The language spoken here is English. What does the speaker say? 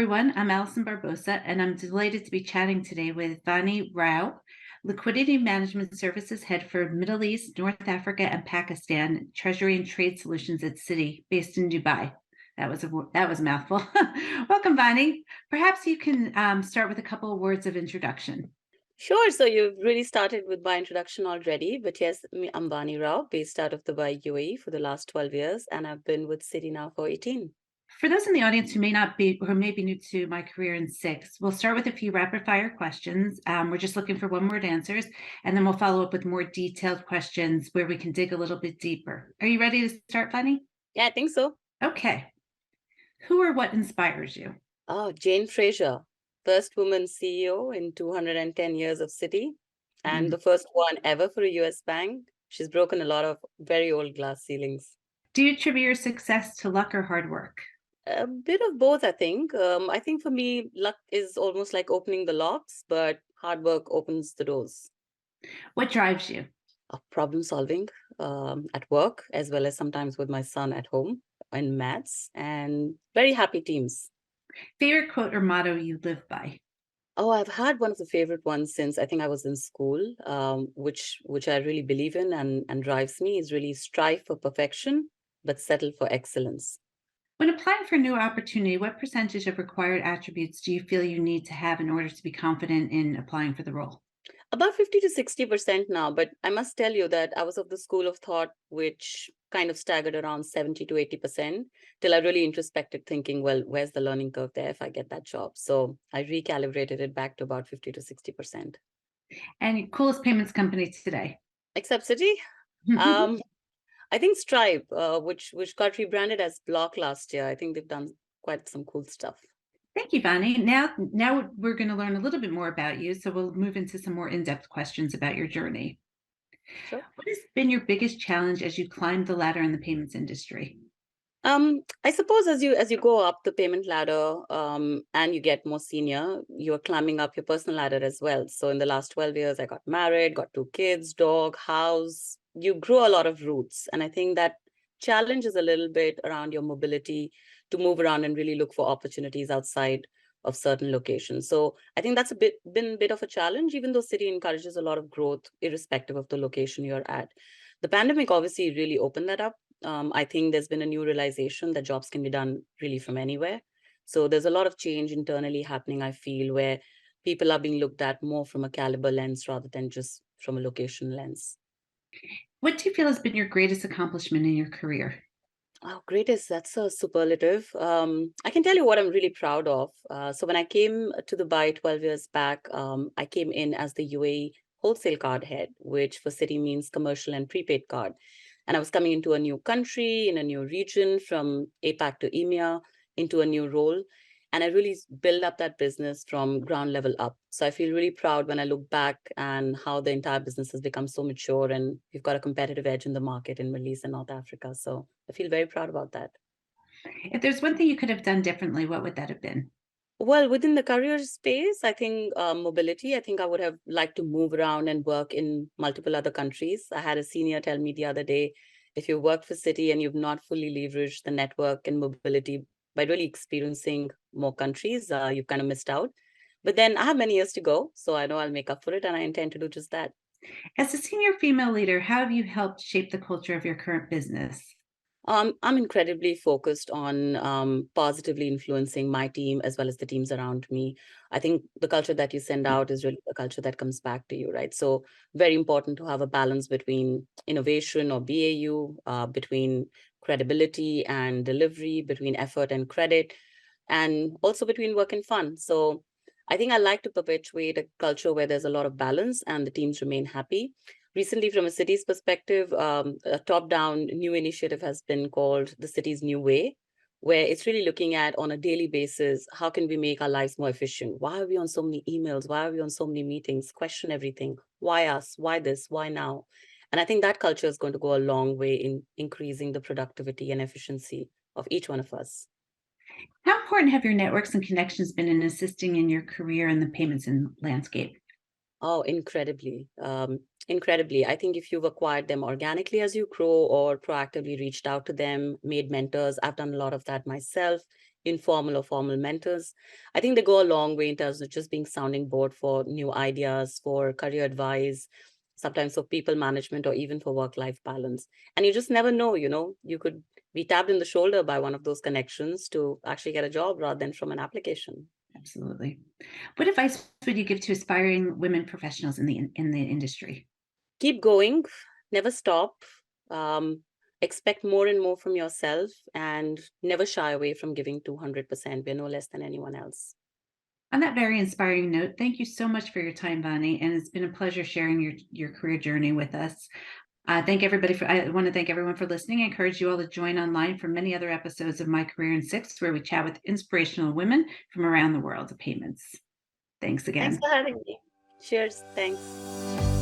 everyone. I'm Allison Barbosa, and I'm delighted to be chatting today with Vani Rao, Liquidity Management Services Head for Middle East, North Africa, and Pakistan, Treasury and Trade Solutions at Citi, based in Dubai. That was a mouthful. Welcome, Vani. Perhaps you can start with a couple of words of introduction. Sure. So you've really started with my introduction already. But yes, I'm Vani Rao, based out of Dubai, UAE for the last 12 years, and I've been with Citi now for 18. For those in the audience who may be new to my career in six, we'll start with a few rapid fire questions. We're just looking for one word answers, and then we'll follow up with more detailed questions where we can dig a little bit deeper. Are you ready to start, Vani? Yeah, I think so. Okay. Who or what inspires you? Oh, Jane Fraser, first woman CEO in 210 years of Citi, and the first one ever for a US bank. She's broken a lot of very old glass ceilings. Do you attribute your success to luck or hard work? A bit of both, I think. I think for me, luck is almost like opening the locks, but hard work opens the doors. What drives you? Problem solving at work, as well as sometimes with my son at home in maths, and very happy teams. Favorite quote or motto you live by? Oh, I've had one of the favorite ones since I think I was in school, which I really believe in and drives me is really strive for perfection, but settle for excellence. When applying for a new opportunity, what percentage of required attributes do you feel you need to have in order to be confident in applying for the role? About 50 to 60% now, but I must tell you that I was of the school of thought which kind of staggered around 70 to 80% till I really introspected thinking, well, where's the learning curve there if I get that job? So I recalibrated it back to about 50 to 60%. And your coolest payments company today? Except Citi. Um, I think Stripe, which got rebranded as Block last year. I think they've done quite some cool stuff. Thank you, Vani. Now we're going to learn a little bit more about you. So we'll move into some more in-depth questions about your journey. Sure. What has been your biggest challenge as you climbed the ladder in the payments industry? I suppose as you go up the payment ladder, and you get more senior, you're climbing up your personal ladder as well. So in the last 12 years, I got married, got 2 kids, dog, house. You grow a lot of roots. And I think that challenge is a little bit around your mobility to move around and really look for opportunities outside of certain locations. So I think that's been a bit of a challenge, even though Citi encourages a lot of growth, irrespective of the location you're at. The pandemic obviously really opened that up. I think there's been a new realization that jobs can be done really from anywhere. So there's a lot of change internally happening, I feel, where people are being looked at more from a caliber lens rather than just from a location lens. What do you feel has been your greatest accomplishment in your career? Oh, greatest. That's a superlative. I can tell you what I'm really proud of. So when I came to Dubai 12 years back, I came in as the UAE wholesale card head, which for Citi means commercial and prepaid card. And I was coming into a new country, in a new region, from APAC to EMEA, into a new role. And I really built up that business from ground level up. So I feel really proud when I look back and how the entire business has become so mature and we've got a competitive edge in the market in Middle East and North Africa. So I feel very proud about that. If there's one thing you could have done differently, what would that have been? Well, within the career space, I think mobility, I think I would have liked to move around and work in multiple other countries. I had a senior tell me the other day, if you work for Citi and you've not fully leveraged the network and mobility by really experiencing more countries, you've kind of missed out. But then I have many years to go, so I know I'll make up for it, and I intend to do just that. As a senior female leader, how have you helped shape the culture of your current business? I'm incredibly focused on positively influencing my team as well as the teams around me. I think the culture that you send out is really the culture that comes back to you, right? So very important to have a balance between innovation or BAU, between credibility and delivery, between effort and credit, and also between work and fun. So I think I like to perpetuate a culture where there's a lot of balance and the teams remain happy. Recently, from a Citi's perspective, a top-down new initiative has been called the Citi's New Way, where it's really looking at on a daily basis, how can we make our lives more efficient? Why are we on so many emails? Why are we on so many meetings? Question everything. Why us? Why this? Why now? And I think that culture is going to go a long way in increasing the productivity and efficiency of each one of us. How important have your networks and connections been in assisting in your career in the payments landscape? Oh, incredibly. Incredibly. I think if you've acquired them organically as you grow or proactively reached out to them, made mentors, I've done a lot of that myself. informal or formal mentors. I think they go a long way in terms of just being sounding board for new ideas, for career advice, sometimes for people management, or even for work-life balance. And you just never know, you could be tapped in the shoulder by one of those connections to actually get a job rather than from an application. Absolutely. What advice would you give to aspiring women professionals in the industry? Keep going, never stop. Um, Expect more and more from yourself, and never shy away from giving 200%. We're no less than anyone else. On that very inspiring note, thank you so much for your time, Vani, and it's been a pleasure sharing your career journey with us. I want to thank everyone for listening. I encourage you all to join online for many other episodes of My Career in Six, where we chat with inspirational women from around the world of payments. Thanks Thanks again. for having me. Cheers. Thanks.